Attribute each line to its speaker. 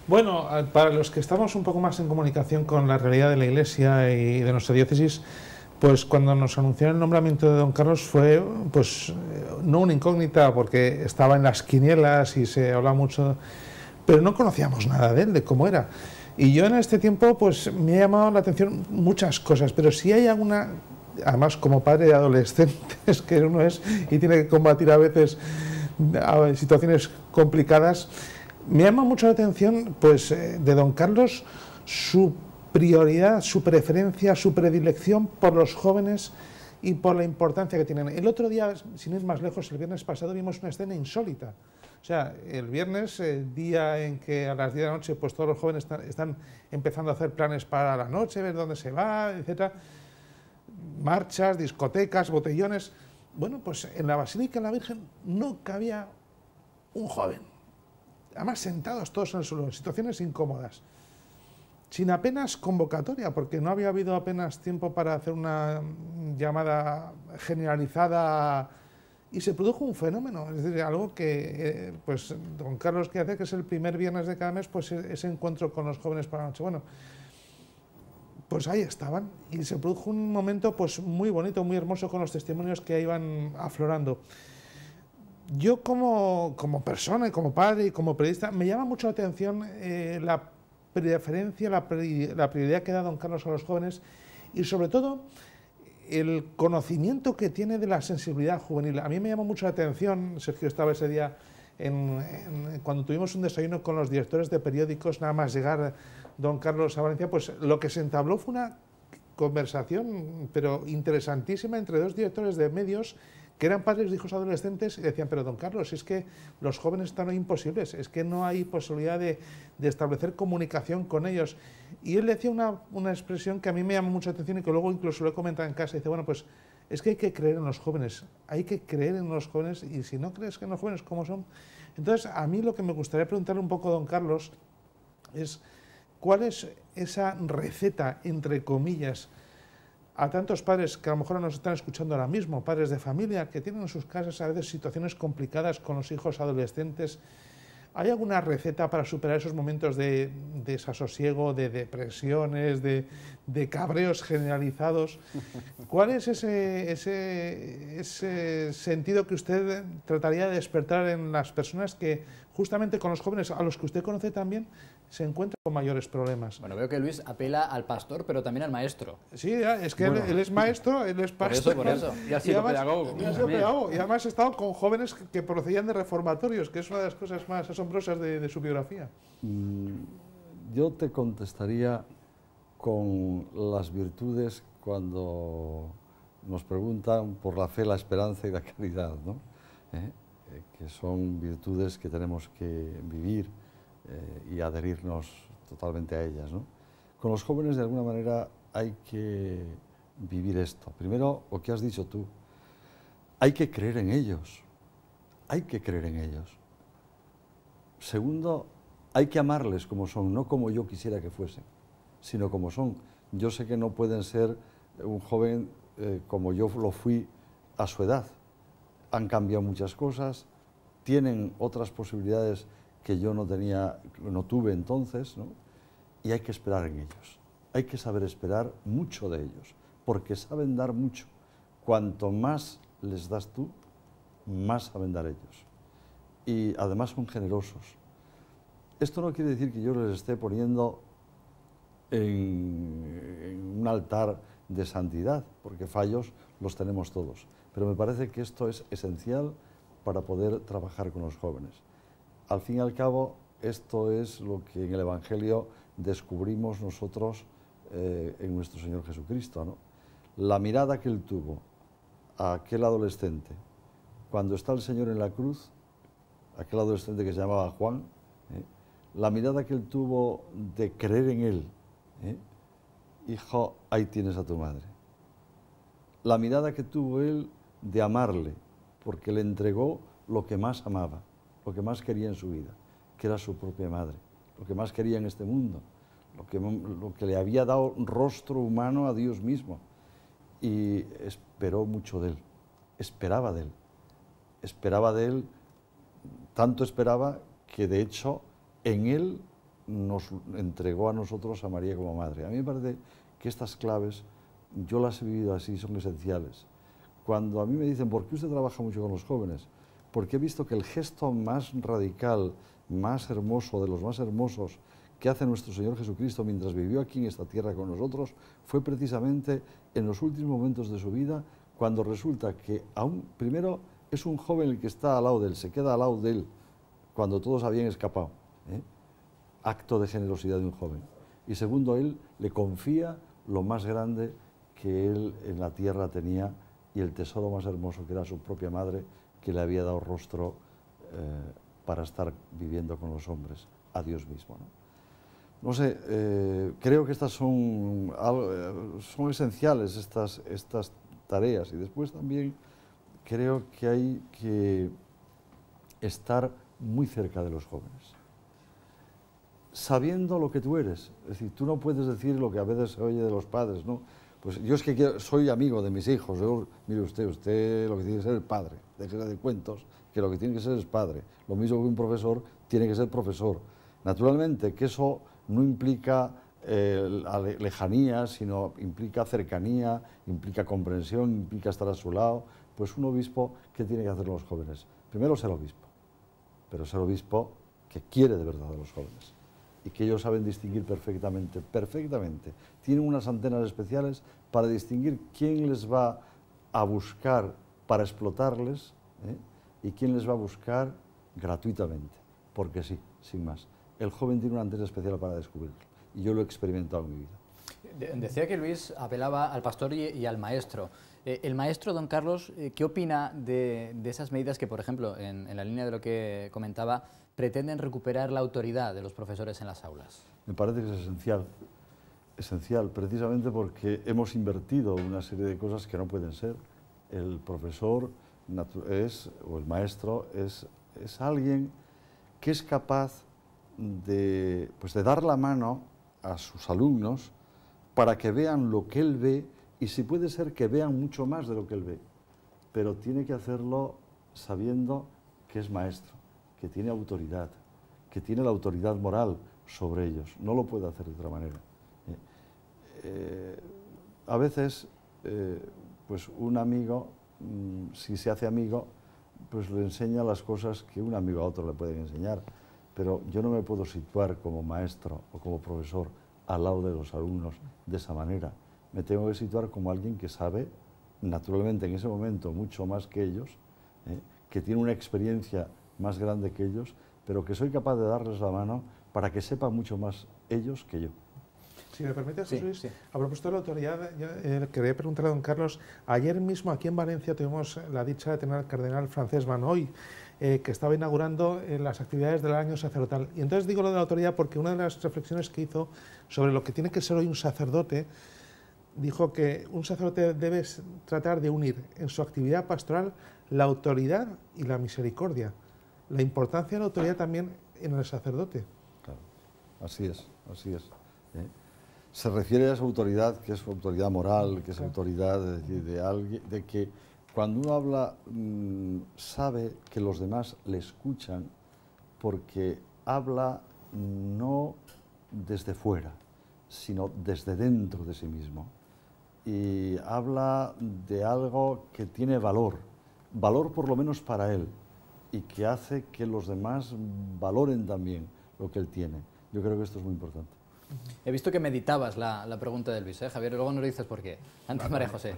Speaker 1: Bueno, para los que estamos un poco más en comunicación con la realidad de la Iglesia y de nuestra diócesis, pues cuando nos anunciaron el nombramiento de don Carlos fue, pues, no una incógnita porque estaba en las quinielas y se hablaba mucho, pero no conocíamos nada de él, de cómo era. Y yo en este tiempo, pues, me ha llamado la atención muchas cosas, pero si hay alguna, además como padre de adolescentes que uno es y tiene que combatir a veces situaciones complicadas, me llama mucho la atención, pues, de don Carlos, su prioridad, su preferencia, su predilección por los jóvenes y por la importancia que tienen. El otro día, sin ir más lejos, el viernes pasado vimos una escena insólita. O sea, el viernes, el día en que a las 10 de la noche, pues todos los jóvenes están empezando a hacer planes para la noche, ver dónde se va, etcétera. Marchas, discotecas, botellones. Bueno, pues en la Basílica de la Virgen no cabía un joven. Además sentados todos en el suelo, en situaciones incómodas, sin apenas convocatoria, porque no había habido apenas tiempo para hacer una llamada generalizada y se produjo un fenómeno, es decir, algo que pues don Carlos que hace, que es el primer viernes de cada mes, pues ese encuentro con los jóvenes para la noche. Bueno, pues ahí estaban y se produjo un momento pues muy bonito, muy hermoso con los testimonios que iban aflorando. Yo como persona y como padre y como periodista me llama mucho la atención la preferencia, la prioridad que da don Carlos a los jóvenes y sobre todo el conocimiento que tiene de la sensibilidad juvenil. A mí me llama mucho la atención, Sergio estaba ese día cuando tuvimos un desayuno con los directores de periódicos, nada más llegar don Carlos a Valencia, pues lo que se entabló fue una conversación pero interesantísima entre dos directores de medios que eran padres de hijos adolescentes y decían, pero don Carlos, es que los jóvenes están imposibles, es que no hay posibilidad de establecer comunicación con ellos. Y él decía una expresión que a mí me llama mucha atención y que luego incluso lo he comentado en casa, dice, bueno, pues es que hay que creer en los jóvenes, hay que creer en los jóvenes y si no crees que en los jóvenes, ¿cómo son? Entonces, a mí lo que me gustaría preguntarle un poco a don Carlos es, ¿cuál es esa receta, entre comillas, a tantos padres que a lo mejor nos están escuchando ahora mismo, padres de familia, que tienen en sus casas a veces situaciones complicadas con los hijos adolescentes? ¿Hay alguna receta para superar esos momentos de desasosiego, de depresiones, de cabreos generalizados? ¿Cuál es ese sentido que usted trataría de despertar en las personas que justamente con los jóvenes, a los que usted conoce también, se encuentran con mayores problemas?
Speaker 2: Bueno, veo que Luis apela al pastor, pero también al maestro.
Speaker 1: Sí, es que bueno, él es maestro, él es pastor.
Speaker 2: Por eso. Y ha sido pedagogo.
Speaker 1: Y además ha estado con jóvenes que procedían de reformatorios, que es una de las cosas más asombrosas de su biografía.
Speaker 3: Yo te contestaría con las virtudes cuando nos preguntan por la fe, la esperanza y la caridad, ¿no? Que son virtudes que tenemos que vivir y adherirnos totalmente a ellas, ¿no? Con los jóvenes, de alguna manera, hay que vivir esto. Primero, lo que has dicho tú, hay que creer en ellos, hay que creer en ellos. Segundo, hay que amarles como son, no como yo quisiera que fuesen, sino como son. Yo sé que no pueden ser un joven como yo lo fui a su edad. Han cambiado muchas cosas, tienen otras posibilidades que yo no tuve entonces, ¿no? Y hay que esperar en ellos. Hay que saber esperar mucho de ellos, porque saben dar mucho. Cuanto más les das tú, más saben dar ellos. Y además son generosos. Esto no quiere decir que yo les esté poniendo en un altar de santidad, porque fallos los tenemos todos. Pero me parece que esto es esencial para poder trabajar con los jóvenes. Al fin y al cabo, esto es lo que en el Evangelio descubrimos nosotros en nuestro Señor Jesucristo, ¿no? La mirada que Él tuvo a aquel adolescente, cuando está el Señor en la cruz, aquel adolescente que se llamaba Juan, la mirada que Él tuvo de creer en Él, hijo, ahí tienes a tu madre. La mirada que tuvo Él de amarle, porque le entregó lo que más amaba, lo que más quería en su vida, que era su propia madre, lo que más quería en este mundo, lo que le había dado rostro humano a Dios mismo. Y esperó mucho de Él, esperaba de Él, tanto esperaba que de hecho en él nos entregó a nosotros a María como madre. A mí me parece que estas claves, yo las he vivido así, son esenciales. Cuando a mí me dicen, ¿por qué usted trabaja mucho con los jóvenes? Porque he visto que el gesto más radical, más hermoso, de los más hermosos que hace nuestro Señor Jesucristo mientras vivió aquí en esta tierra con nosotros, fue precisamente en los últimos momentos de su vida, cuando resulta que aún, primero, es un joven el que está al lado de él, se queda al lado de él, cuando todos habían escapado. Acto de generosidad de un joven. Y segundo, él le confía lo más grande que él en la tierra tenía y el tesoro más hermoso que era su propia madre, que le había dado rostro para estar viviendo con los hombres, a Dios mismo, ¿no? No sé, creo que estas son esenciales, estas tareas, y después también creo que hay que estar muy cerca de los jóvenes, sabiendo lo que tú eres. Es decir, tú no puedes decir lo que a veces se oye de los padres, ¿no? Pues yo es que soy amigo de mis hijos. Mire usted lo que tiene que ser el padre, déjese de cuentos, que lo que tiene que ser es padre. Lo mismo que un profesor tiene que ser profesor. Naturalmente que eso no implica lejanía, sino implica cercanía, implica comprensión, implica estar a su lado. Pues un obispo, ¿qué tiene que hacer los jóvenes? Primero ser obispo, pero ser obispo que quiere de verdad a los jóvenes y que ellos saben distinguir perfectamente, tienen unas antenas especiales para distinguir quién les va a buscar para explotarles y quién les va a buscar gratuitamente, porque sí, sin más. El joven tiene una antena especial para descubrirlo y yo lo he experimentado en mi vida.
Speaker 2: Decía que Luis apelaba al pastor y al maestro. El maestro, don Carlos, ¿qué opina de esas medidas que, por ejemplo, en la línea de lo que comentaba, pretenden recuperar la autoridad de los profesores en las aulas?
Speaker 3: Me parece que es esencial, precisamente porque hemos invertido una serie de cosas que no pueden ser. El profesor o el maestro es alguien que es capaz de dar la mano a sus alumnos para que vean lo que él ve y si puede ser que vean mucho más de lo que él ve, pero tiene que hacerlo sabiendo que es maestro, que tiene autoridad, que tiene la autoridad moral sobre ellos. No lo puede hacer de otra manera. A veces, pues un amigo, si se hace amigo, pues le enseña las cosas que un amigo a otro le pueden enseñar, pero yo no me puedo situar como maestro o como profesor al lado de los alumnos de esa manera. Me tengo que situar como alguien que sabe, naturalmente en ese momento, mucho más que ellos, que tiene una experiencia más grande que ellos, pero que soy capaz de darles la mano para que sepan mucho más ellos que yo.
Speaker 1: Si me permite, José Luis, a propósito de la autoridad, yo quería preguntarle a don Carlos, ayer mismo aquí en Valencia tuvimos la dicha de tener al cardenal francés Manoy, que estaba inaugurando las actividades del año sacerdotal. Y entonces digo lo de la autoridad porque una de las reflexiones que hizo sobre lo que tiene que ser hoy un sacerdote, dijo que un sacerdote debe tratar de unir en su actividad pastoral la autoridad y la misericordia. La importancia de la autoridad también en el sacerdote.
Speaker 3: Claro, así es, así es. Se refiere a esa autoridad, que es autoridad moral, que es autoridad de alguien, de que cuando uno habla sabe que los demás le escuchan porque habla no desde fuera, sino desde dentro de sí mismo. Y habla de algo que tiene valor por lo menos para él, y que hace que los demás valoren también lo que él tiene. Yo creo que esto es muy importante.
Speaker 2: He visto que meditabas la pregunta de Luis, Javier, luego nos dices por qué. Antes, María José.